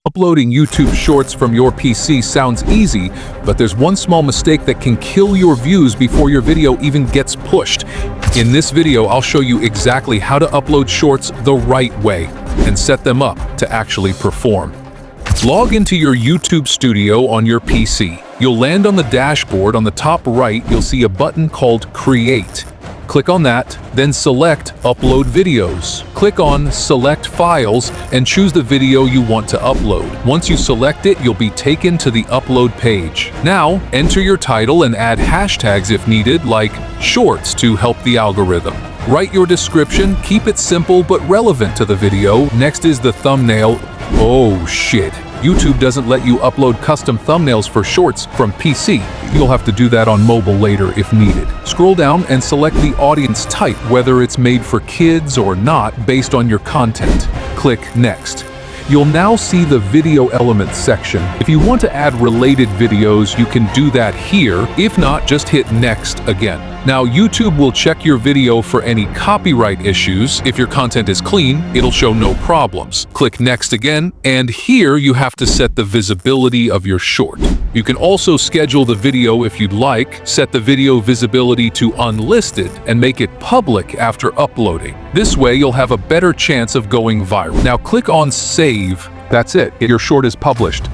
Uploading YouTube Shorts from your PC sounds easy, but there's one small mistake that can kill your views before your video even gets pushed. In this video, I'll show you exactly how to upload Shorts the right way and set them up to actually perform. Log into your YouTube Studio on your PC. You'll land on the dashboard. On the top right, you'll see a button called Create. Click on that, then select Upload Videos. Click on Select Files and choose the video you want to upload. Once you select it, you'll be taken to the upload page. Now, enter your title and add hashtags if needed, like Shorts, to help the algorithm. Write your description, keep it simple but relevant to the video. Next is the thumbnail. Oh shit. YouTube doesn't let you upload custom thumbnails for Shorts from PC. You'll have to do that on mobile later if needed. Scroll down and select the audience type, whether it's made for kids or not, based on your content. Click Next. You'll now see the Video Elements section. If you want to add related videos, you can do that here. If not, just hit Next again. Now, YouTube will check your video for any copyright issues. If your content is clean, it'll show no problems. Click Next again, and here you have to set the visibility of your short. You can also schedule the video if you'd like, set the video visibility to unlisted, and make it public after uploading. This way, you'll have a better chance of going viral. Now click on Save. That's it. Your short is published.